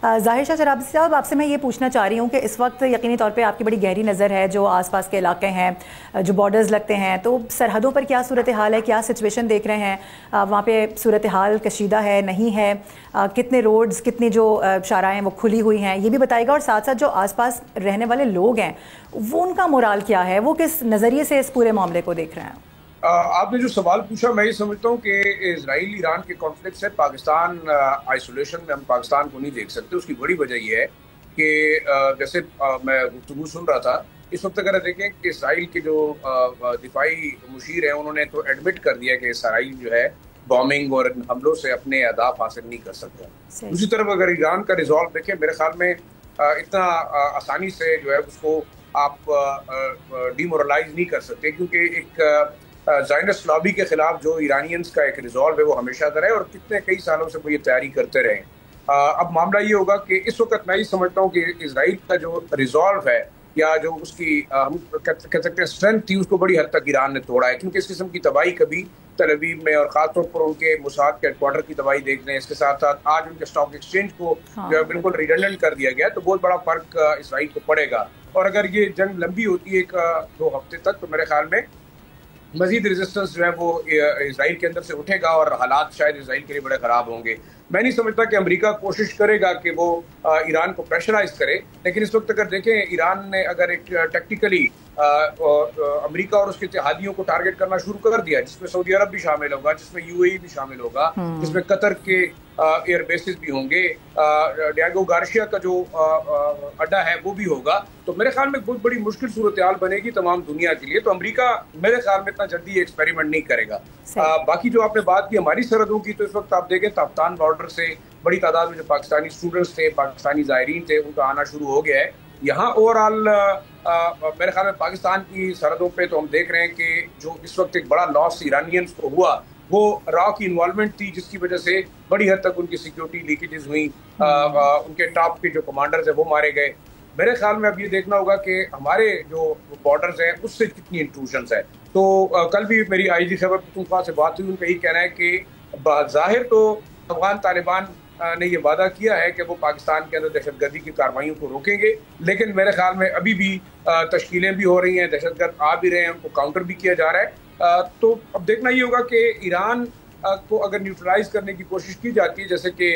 जाहिर शाह शराबी साहब, आपसे मैं ये पूछना चाह रही हूँ कि इस वक्त यकीनी तौर पे आपकी बड़ी गहरी नज़र है जो आसपास के इलाके हैं, जो बॉर्डर्स लगते हैं, तो सरहदों पर क्या सूरत हाल है, क्या सिचुएशन देख रहे हैं? वहाँ पे सूरत हाल कशीदा है, नहीं है? कितने रोड्स, कितनी जो शाराएँ वो खुली हुई हैं, ये भी बताएगा। और साथ साथ जो आसपास रहने वाले लोग हैं वो उनका मोराल क्या है, वो किस नज़रिए से इस पूरे मामले को देख रहे हैं? आपने जो सवाल पूछा, मैं ये समझता हूँ कि इजराइल ईरान के कॉन्फ्लिक्ट से पाकिस्तान आइसोलेशन में, हम पाकिस्तान को नहीं देख सकते। उसकी बड़ी वजह यह है कि जैसे मैं गुफ्तगू सुन रहा था, इस वक्त अगर देखें कि इसराइल के जो दिफाई मुशीर हैं, उन्होंने तो एडमिट कर दिया कि इसराइल जो है बॉम्बिंग और हमलों से अपने अहदाफ हासिल नहीं कर सकता। दूसरी तरफ अगर ईरान का रिजॉल्व देखें, मेरे ख्याल में इतना आसानी से जो है उसको आप डिमोरलाइज नहीं कर सकते, क्योंकि एक ज़ायनिस्ट लॉबी के खिलाफ जो ईरानियंस का एक रिजॉल्व है वो हमेशा रहा है और कितने कई सालों से वो ये तैयारी करते रहे। अब मामला ये होगा कि इस वक्त मैं ये समझता हूँ कि इजराइल का जो रिजॉल्व है या जो उसकी हम कह सकते हैं स्ट्रेंथ थी, उसको बड़ी हद तक ईरान ने तोड़ा है, क्योंकि इस किस्म की तबाही कभी तल अवीव में और खासतौर पर उनके मुसाद के हेडक्वार्टर की तबाही देख लें, इसके साथ साथ आज उनके स्टॉक एक्सचेंज को जो है बिल्कुल रिडंडेंट कर दिया गया, तो बहुत बड़ा फर्क इसराइल को पड़ेगा। और अगर ये जंग लंबी होती है 1-2 हफ्ते तक, तो मेरे ख्याल में मजीद रेजिस्टेंस जो है वो इसराइल के अंदर से उठेगा और हालात शायद इसराइल के लिए बड़े ख़राब होंगे। मैं नहीं समझता कि अमेरिका कोशिश करेगा कि वो ईरान को प्रेशराइज करे, लेकिन इस वक्त अगर देखें, ईरान ने अगर एक टेक्टिकली अमेरिका और उसके इत्तेहादियों को टारगेट करना शुरू कर दिया, जिसमें सऊदी अरब भी शामिल होगा, जिसमें यूएई भी शामिल होगा, जिसमें कतर के एयर बेसिस भी होंगे, डिएगो गार्सिया का जो अड्डा है वो भी होगा, तो मेरे ख्याल में बहुत बड़ी मुश्किल सूरत हाल बनेगी तमाम दुनिया के लिए। तो अमेरिका मेरे ख्याल में इतना जल्दी एक्सपेरिमेंट नहीं करेगा। बाकी जो आपने बात की हमारी सरहदों की, तो इस वक्त आप देखें ताफ्तान बॉर्डर से बड़ी तादाद में जो पाकिस्तानी स्टूडेंट्स थे, पाकिस्तानी ज़ायरीन थे, उनका आना शुरू हो गया है। यहाँ ओवरऑल मेरे ख्याल में पाकिस्तान की सरहदों पे तो हम देख रहे हैं कि जो इस वक्त एक बड़ा लॉस ईरानियंस को हुआ वो रॉ की इन्वॉल्वमेंट थी, जिसकी वजह से बड़ी हद तक उनकी सिक्योरिटी लीकेजेस हुई, उनके टॉप के जो कमांडर्स हैं वो मारे गए। मेरे ख्याल में अब ये देखना होगा कि हमारे जो बॉर्डर्स हैं उससे कितनी इंट्रूशंस है। तो कल भी मेरी आईजी खैबर पख्तूनख्वा से बात हुई, उनका यही कहना है कि ज़ाहिर तो अफगान तालिबान ने ये वादा किया है कि वो पाकिस्तान के अंदर दहशतगर्दी की कार्रवाइयों को रोकेंगे, लेकिन मेरे ख्याल में अभी भी तश्कीलें भी हो रही हैं, दहशतगर्द आ भी रहे हैं, उनको काउंटर भी किया जा रहा है। तो अब देखना ये होगा कि ईरान को अगर न्यूट्रलाइज करने की कोशिश की जाती है, जैसे कि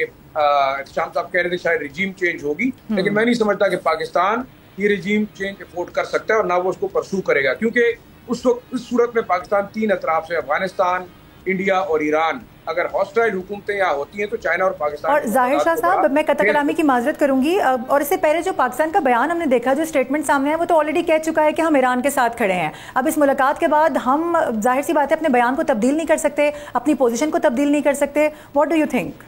शाम साहब कह रहे थे शायद रिजीम चेंज होगी, लेकिन मैं नहीं समझता कि पाकिस्तान ये रिजीम चेंज अफोर्ड कर सकता है और ना वो उसको परसू करेगा, क्योंकि उस वक्त इस सूरत में पाकिस्तान 3 अतराफ से, अफगानिस्तान, इंडिया और ईरान, अगर हॉस्टाइल हुकूमतें यहाँ होती हैं तो चाइना और पाकिस्तान। और जाहिर शाह साहब, मैं कतई कलामी की माजरत करूंगी, और इससे पहले जो पाकिस्तान का बयान हमने देखा, जो स्टेटमेंट सामने है, वो तो ऑलरेडी कह चुका है कि हम ईरान के साथ खड़े हैं। अब इस मुलाकात के बाद हम जाहिर सी बात है अपने बयान को तब्दील नहीं कर सकते, अपनी पोजीशन को तब्दील नहीं कर सकते। What do you think?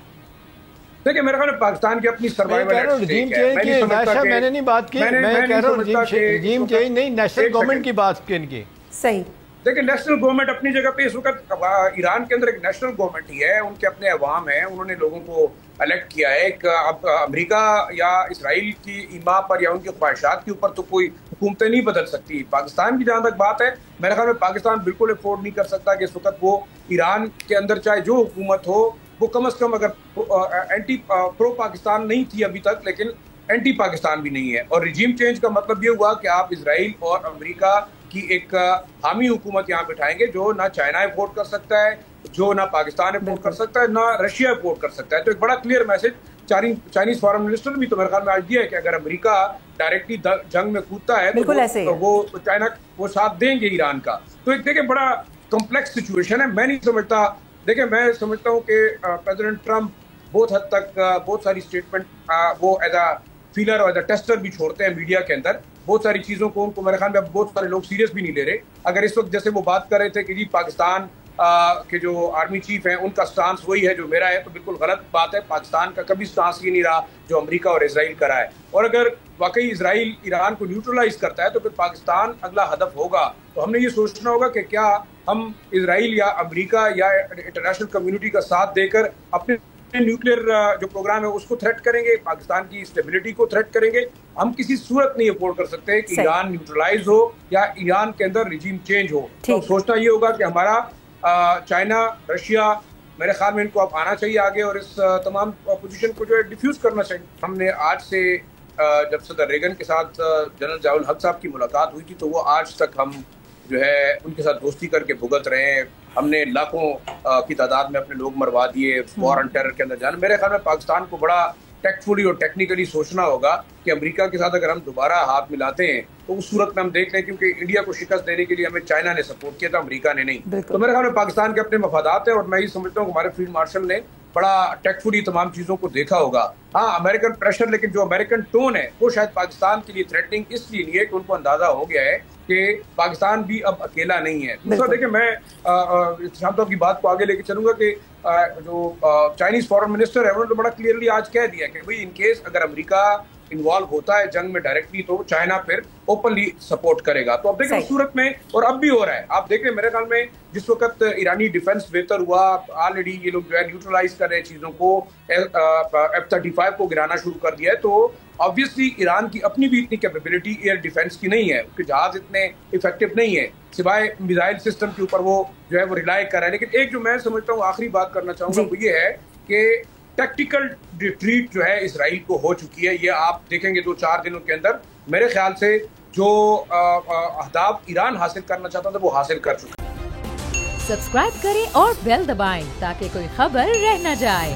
देखिए, मेरे ख्याल में पाकिस्तान की अपनी सर्वाइवल मैंने नहीं बात की, मैं कह रहा हूं रजीम चेंज नहीं, नेशनल गवर्नमेंट की बात की इनकी। सही। देखिए, नेशनल गवर्नमेंट अपनी जगह पे इस वक्त ईरान के अंदर एक नेशनल गवर्नमेंट ही है, उनके अपने अवाम हैं, उन्होंने लोगों को इलेक्ट किया है। अब अमेरिका या इसराइल की ईमा पर या उनकी ख्वाहिशात के ऊपर तो कोई हुकूमतें नहीं बदल सकती। पाकिस्तान की जहाँ तक बात है, मेरे ख्याल में पाकिस्तान बिल्कुल अफोर्ड नहीं कर सकता कि इस वक्त वो ईरान के अंदर चाहे जो हुकूमत हो, वो कम से कम अगर एंटी प्रो पाकिस्तान नहीं थी अभी तक, लेकिन एंटी पाकिस्तान भी नहीं है। और रिजीम चेंज का मतलब ये हुआ कि आप इसराइल और अमेरिका की एक हामी हुकूमत यहाँ बिठाएंगे जो ना चाइना अफोर्ड कर सकता है, जो ना पाकिस्तान अफोर्ड कर सकता है, ना रशिया अफोर्ड कर सकता है। तो एक बड़ा clear message Chinese foreign minister ने भी तो मेरे ख्याल में आज दिया है कि अगर अमेरिका डायरेक्टली जंग में कूदता है तो वो चाइना वो साथ देंगे ईरान का। तो एक देखिए बड़ा कॉम्प्लेक्स सिचुएशन है। मैं नहीं समझता, देखिए मैं समझता हूँ कि प्रेसिडेंट ट्रंप बहुत हद तक बहुत सारी स्टेटमेंट वो एज अ फीलर और एज अ टेस्टर भी छोड़ते हैं मीडिया के अंदर। बहुत सारी चीज़ों को उनको मेरे ख्याल में अब बहुत सारे लोग सीरियस भी नहीं ले रहे। अगर इस वक्त जैसे वो बात कर रहे थे कि जी पाकिस्तान के जो आर्मी चीफ हैं उनका स्टांस वही है जो मेरा है, तो बिल्कुल गलत बात है। पाकिस्तान का कभी स्टांस ये नहीं रहा जो अमेरिका और इसराइल का रहा है। और अगर वाकई इसराइल ईरान को न्यूट्रलाइज करता है तो फिर पाकिस्तान अगला हदफ होगा। तो हमने ये सोचना होगा कि क्या हम इसराइल या अमेरिका या इंटरनेशनल कम्युनिटी का साथ देकर अपने न्यूक्लियर जो प्रोग्राम है उसको थ्रेट करेंगे, पाकिस्तान की स्टेबिलिटी को थ्रेट करेंगे। हम किसी सूरत नहीं अफोर्ड कर सकते कि ईरान न्यूट्रलाइज हो या ईरान के अंदर रिजीम चेंज हो। तो सोचना ये होगा कि हमारा चाइना, रशिया मेरे ख्याल में इनको अब आना चाहिए आगे और इस तमाम पोजीशन को जो है डिफ्यूज करना चाहिए। हमने आज से जब सदर रेगन के साथ जनरल ज़ियाउल हक साहब की मुलाकात हुई थी तो वो आज तक हम जो है उनके साथ दोस्ती करके भुगत रहे हैं। हमने लाखों की तादाद में अपने लोग मरवा दिए वॉर ऑन टेरर के अंदर जाने। मेरे ख्याल में पाकिस्तान को बड़ा टेक्टफुली और टेक्निकली सोचना होगा कि अमेरिका के साथ अगर हम दोबारा हाथ मिलाते हैं तो उस सूरत में हम देख लें, क्योंकि इंडिया को शिकस्त देने के लिए हमें चाइना ने सपोर्ट किया था, अमेरिका ने नहीं। तो मेरे ख्याल में पाकिस्तान के अपने मफादात हैं और मैं ये समझता हूँ कि हमारे फील्ड मार्शल ने बड़ा टेक्टफुली तमाम चीजों को देखा होगा। हाँ, अमेरिकन प्रेशर, लेकिन जो अमेरिकन टोन है वो शायद पाकिस्तान के लिए थ्रेटनिंग इसलिए नहीं है कि उनको अंदाजा हो गया है कि पाकिस्तान भी अब अकेला नहीं है। दूसरा देखिए, मैं शाम साहब की बात को आगे लेके चलूंगा कि जो चाइनीज फॉरेन मिनिस्टर है उन्होंने तो बड़ा क्लियरली आज कह दिया कि भाई इन केस अगर अमेरिका इन्वॉल्व होता है जंग में डायरेक्टली तो चाइना फिर ओपनली सपोर्ट करेगा। तो अब देखिए उस सूरत में, और अब भी हो रहा है, आप देखें मेरे ख्याल में जिस वक्त ईरानी डिफेंस बेहतर हुआ, ऑलरेडी ये लोग जो है न्यूट्रलाइज कर रहे हैं चीजों को, F-35 को गिराना शुरू कर दिया है, तो ऑब्वियसली ईरान की अपनी भी इतनी कैपेबिलिटी एयर डिफेंस की नहीं है, उसके जहाज इतने इफेक्टिव नहीं है, सिवाय मिसाइल सिस्टम के ऊपर वो जो है वो रिलाई कर रहा है। लेकिन एक जो मैं समझता हूँ आखिरी बात करना चाहूंगा वो ये है कि टैक्टिकल रिट्रीट जो है इजराइल को हो चुकी है। ये आप देखेंगे 2-4 दिनों के अंदर मेरे ख्याल से जो अहदाफ ईरान हासिल करना चाहता था वो हासिल कर चुका है। सब्सक्राइब करें और बेल दबाएं ताकि कोई खबर रह न जाए।